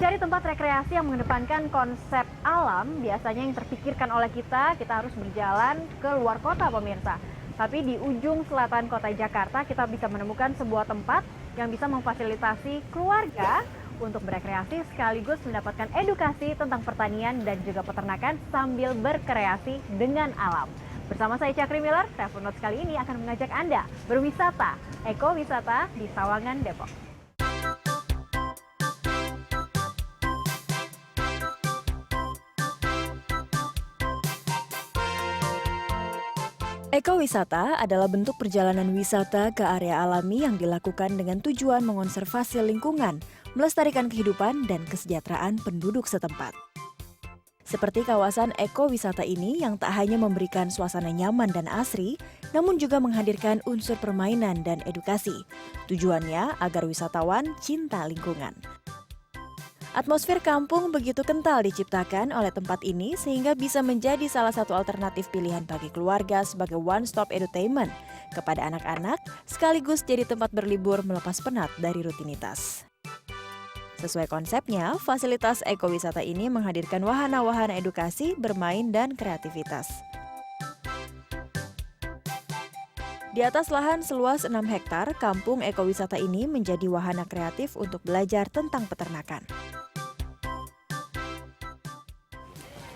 Mencari tempat rekreasi yang mengedepankan konsep alam, biasanya yang terpikirkan oleh kita harus berjalan ke luar kota, pemirsa. Tapi di ujung selatan kota Jakarta, kita bisa menemukan sebuah tempat yang bisa memfasilitasi keluarga untuk berekreasi sekaligus mendapatkan edukasi tentang pertanian dan juga peternakan sambil berkreasi dengan alam. Bersama saya Cakri Miller, Travel Notes kali ini akan mengajak Anda berwisata, ekowisata di Sawangan, Depok. Ekowisata adalah bentuk perjalanan wisata ke area alami yang dilakukan dengan tujuan mengonservasi lingkungan, melestarikan kehidupan dan kesejahteraan penduduk setempat. Seperti kawasan ekowisata ini yang tak hanya memberikan suasana nyaman dan asri, namun juga menghadirkan unsur permainan dan edukasi. Tujuannya agar wisatawan cinta lingkungan. Atmosfer kampung begitu kental diciptakan oleh tempat ini sehingga bisa menjadi salah satu alternatif pilihan bagi keluarga sebagai one-stop entertainment kepada anak-anak sekaligus jadi tempat berlibur melepas penat dari rutinitas. Sesuai konsepnya, fasilitas ekowisata ini menghadirkan wahana-wahana edukasi, bermain, dan kreativitas. Di atas lahan seluas 6 hektar, kampung ekowisata ini menjadi wahana kreatif untuk belajar tentang peternakan.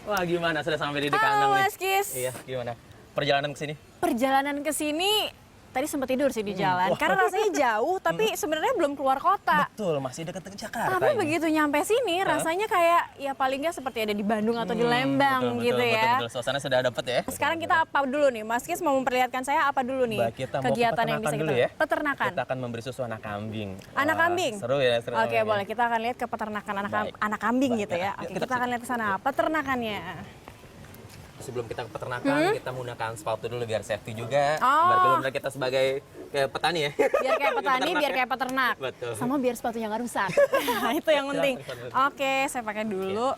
Wah, gimana? Sudah sampai di kandang nih. Mas Kis. Iya, gimana? Perjalanan ke sini? Perjalanan ke sini tadi sempat tidur sih di jalan. Karena rasanya jauh, tapi sebenarnya belum keluar kota. Betul, masih dekat ke Jakarta. Tapi ini. begitu nyampe sini, rasanya kayak ya paling nggak seperti ada di Bandung atau di Lembang betul, gitu ya. Betul, suasana sudah dapat ya. Sekarang kita apa dulu nih? Mas Kis mau memperlihatkan saya apa dulu nih? Baik, kita mau ke kegiatan yang bisa peternakan kita dulu ya. Peternakan. Kita akan memberi susu anak kambing. Anak Wah, kambing? Seru ya, seru. Oke, ya. boleh. Kita akan lihat ke peternakan Baik. anak kambing Baik, gitu ya. yuk, Oke, kita kita akan lihat ke sana. Peternakannya. Sebelum kita ke peternakan, kita menggunakan sepatu dulu biar safety juga. Oh. Biar kita sebagai petani ya. Biar kayak petani, Peternak biar ya. kayak peternak. Betul. Sama biar sepatunya nggak rusak. Nah, itu yang penting. Oke, saya pakai dulu.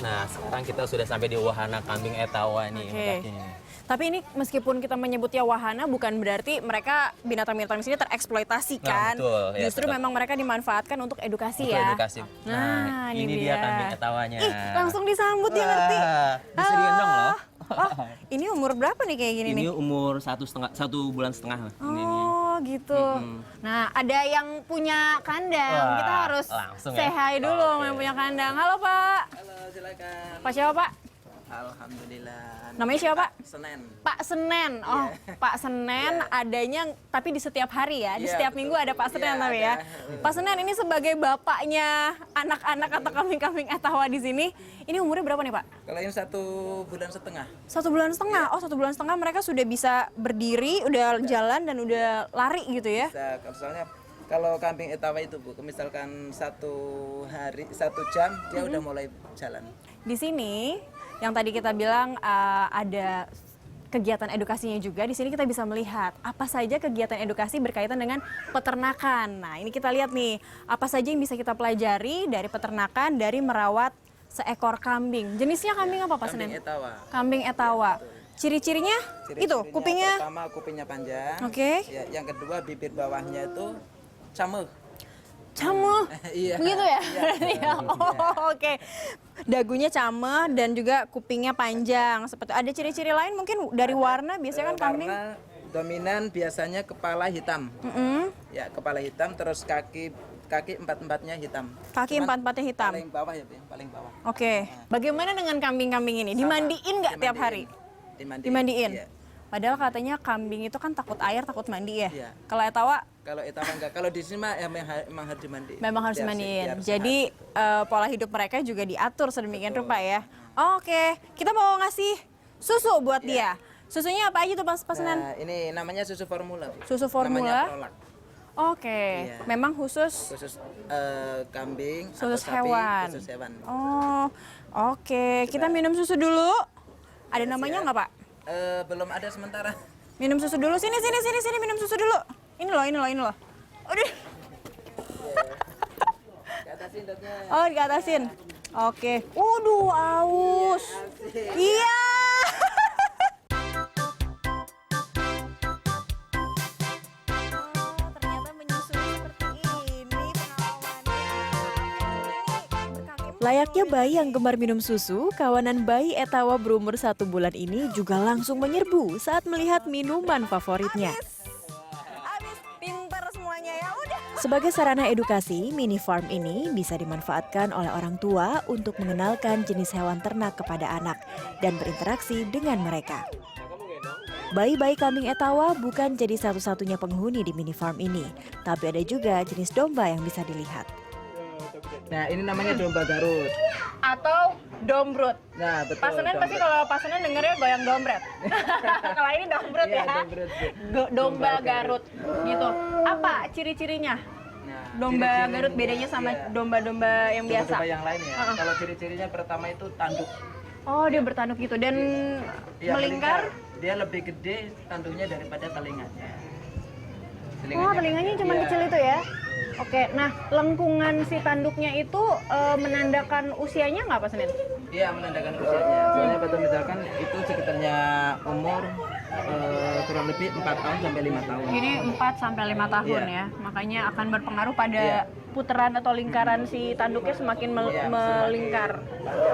Nah, sekarang kita sudah sampai di wahana kambing etawa nih. Oke. Kakinya. Tapi ini meskipun kita menyebutnya wahana, bukan berarti mereka binatang-binatang di sini tereksploitasi kan. Nah, betul, ya, Justru betul. memang mereka dimanfaatkan untuk edukasi Untuk ya. edukasi. Nah, ini dia kambing etawanya. Ih, langsung disambut ya ngerti. Bisa digendong loh. Oh, ini umur berapa nih kayak gini Ini nih? umur 1,5 bulan lah. Oh gitu. Nah ada yang punya kandang, Wah, kita harus langsung say ya? hi dulu Oke. sama yang punya kandang. Halo Pak. Halo, silakan. Pak siapa Pak? Alhamdulillah. Namanya siapa Pak? Senen. Pak Senen. Oh, Pak Senen adanya tapi di setiap hari ya. Di Iya, setiap betul. minggu ada Pak Senen Iya, tapi ya. ada. Pak Senen ini sebagai bapaknya anak-anak atau kambing-kambing etawa di sini. Ini umurnya berapa nih Pak? Kalau ini 1,5 bulan. 1,5 bulan. Oh, 1,5 bulan mereka sudah bisa berdiri, udah jalan dan udah lari gitu ya. Bisa, soalnya kalau kambing etawa itu Bu, misalkan 1 jam dia udah mulai jalan. Di sini yang tadi kita bilang ada kegiatan edukasinya juga. Di sini kita bisa melihat apa saja kegiatan edukasi berkaitan dengan peternakan. Nah, ini kita lihat nih, apa saja yang bisa kita pelajari dari peternakan, dari merawat seekor kambing. Jenisnya kambing apa Pak Kambing Senen? etawa. Kambing etawa. Ciri-cirinya itu Ciri-cirinya kupingnya. pertama kupingnya panjang. Oke. Ya, yang kedua bibir bawahnya itu camuk. Cameh. Iya. Begitu ya? Iya. Oh, oke. Dagunya cameh dan juga kupingnya panjang. Seperti ada ciri-ciri lain mungkin dari warna biasanya kan kambing. Warna dominan biasanya kepala hitam. Ya, kepala hitam terus kaki empat-empatnya hitam. Kaki empat-empatnya hitam. Paling bawah ya, Bu, paling bawah. Oke. Bagaimana dengan kambing-kambing ini? Dimandiin nggak tiap hari? Dimandiin. Iya. Padahal katanya kambing itu kan takut air, takut mandi ya. Iya. Kalau etawa Kalau etawa enggak, kalau di sini mah emang harus dimandiin. memang harus Biar dimandiin. biar Jadi pola hidup mereka juga diatur sedemikian rupa ya. Oke, kita mau ngasih susu buat dia. Susunya apa aja tuh Pak Senen? Nah, ini namanya susu formula, Bu. Susu formula? Namanya Prolac. Oke, Iya. memang khusus Khusus kambing Khusus atau sapi, hewan. khusus hewan. Oh, oke. Kita minum susu dulu. Ada namanya nggak Pak? Belum ada sementara. Minum susu dulu. Sini minum susu dulu. Ini loh. Udah. Ke atas induknya. Oh, diatasin. Oke. Waduh, aus. Iya. Layaknya bayi yang gemar minum susu, kawanan bayi Etawa berumur 1 bulan ini juga langsung menyerbu saat melihat minuman favoritnya. Abis pinter semuanya ya udah. Sebagai sarana edukasi, mini farm ini bisa dimanfaatkan oleh orang tua untuk mengenalkan jenis hewan ternak kepada anak dan berinteraksi dengan mereka. Bayi-bayi kambing Etawa bukan jadi satu-satunya penghuni di mini farm ini, tapi ada juga jenis domba yang bisa dilihat. Nah, ini namanya domba Garut. Atau dombrut. Nah, betul. Pak Senen pasti kalau Pak Senen dengernya goyang dompret. Kalau ini dombrut Iya, ya. dombrut. Domba Garut gitu. Apa ciri-cirinya? Nah, Domba ciri-ciri- Garut bedanya sama iya. domba-domba yang biasa. Domba yang lain ya. Kalau ciri-cirinya pertama itu tanduk. Oh, dia bertanduk gitu dan Iya, melingkar. Dia lebih gede tanduknya daripada telinganya. Oh, telinganya cuma Iya. kecil itu ya. Oke, nah lengkungan si tanduknya itu menandakan usianya nggak Pak Senin? Iya, menandakan usianya. Soalnya pada misalkan itu sekitarnya umur kurang lebih 4 tahun sampai 5 tahun. Ini 4 sampai 5 tahun Iya. ya. Makanya akan berpengaruh pada Iya. putaran atau lingkaran si tanduknya semakin Iya, melingkar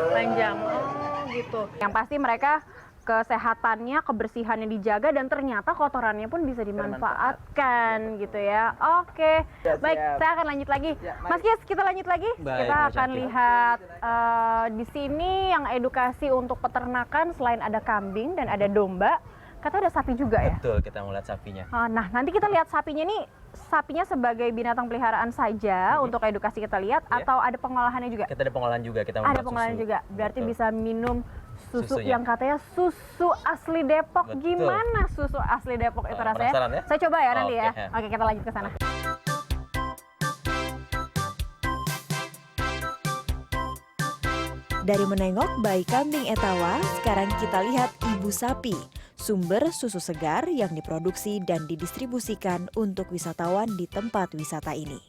panjang. Oh, gitu. Yang pasti mereka kesehatannya, kebersihannya dijaga dan ternyata kotorannya pun bisa dimanfaatkan gitu ya. Oke. Ya, Baik, siap. saya akan lanjut lagi. Ya, mari. Mas Kis, kita lanjut lagi. Baik, Kita Mbak akan Syakir. lihat di sini yang edukasi untuk peternakan selain ada kambing dan ada domba, kata ada sapi juga ya. Betul, kita mau lihat sapinya. Nah, nanti kita lihat sapinya nih, sapinya sebagai binatang peliharaan saja untuk edukasi kita lihat Iya. atau ada pengolahannya juga? Kita ada pengolahan juga, kita Ada membuat pengolahan susu. juga, berarti Betul. bisa minum susu Susunya. yang katanya susu asli Depok. Betul. Gimana susu asli Depok itu Oh, rasanya? penasaran ya? Saya coba ya nanti Oke, ya. ya. Oke, kita lanjut ke sana. Dari menengok bayi kambing Etawa, sekarang kita lihat ibu sapi, sumber susu segar yang diproduksi dan didistribusikan untuk wisatawan di tempat wisata ini.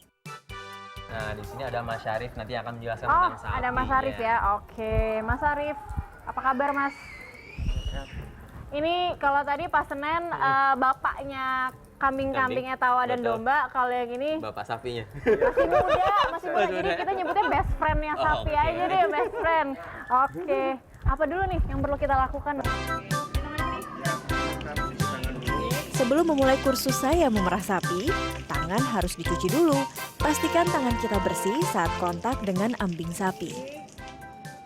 Nah, di sini ada Mas Syarif nanti yang akan menjelaskan Oh, tentang sapi. ada Mas Arif ya. Oke, Mas Arif, apa kabar Mas? Ini kalau tadi Pak Senen bapaknya kambing-kambing Etawa dan Betul. domba, kalau yang ini Bapak sapinya. masih muda, Masih Jadi muda. kita nyebutnya best friend-nya Oh, sapi oke. aja deh, best friend. Oke, apa dulu nih yang perlu kita lakukan? Sebelum memulai kursus saya memerah sapi, tangan harus dicuci dulu. Pastikan tangan kita bersih saat kontak dengan ambing sapi.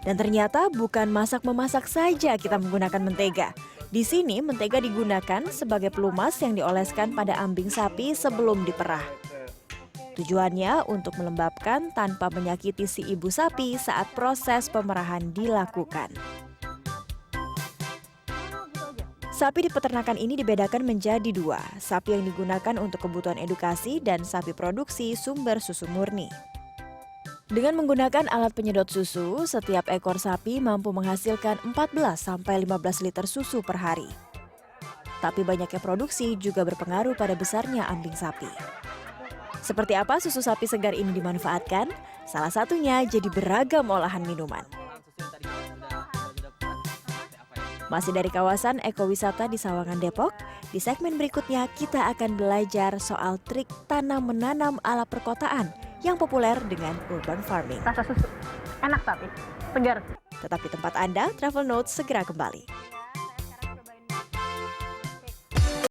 Dan ternyata bukan masak-memasak saja kita menggunakan mentega. Di sini mentega digunakan sebagai pelumas yang dioleskan pada ambing sapi sebelum diperah. Tujuannya untuk melembabkan tanpa menyakiti si ibu sapi saat proses pemerahan dilakukan. Sapi di peternakan ini dibedakan menjadi 2, sapi yang digunakan untuk kebutuhan edukasi dan sapi produksi sumber susu murni. Dengan menggunakan alat penyedot susu, setiap ekor sapi mampu menghasilkan 14-15 liter susu per hari. Tapi banyaknya produksi juga berpengaruh pada besarnya ambing sapi. Seperti apa susu sapi segar ini dimanfaatkan? Salah satunya jadi beragam olahan minuman. Masih dari kawasan ekowisata di Sawangan, Depok, di segmen berikutnya kita akan belajar soal trik tanam-menanam ala perkotaan yang populer dengan urban farming. Rasa susu, enak tapi segar. Tetap di tempat Anda, Travel Notes segera kembali.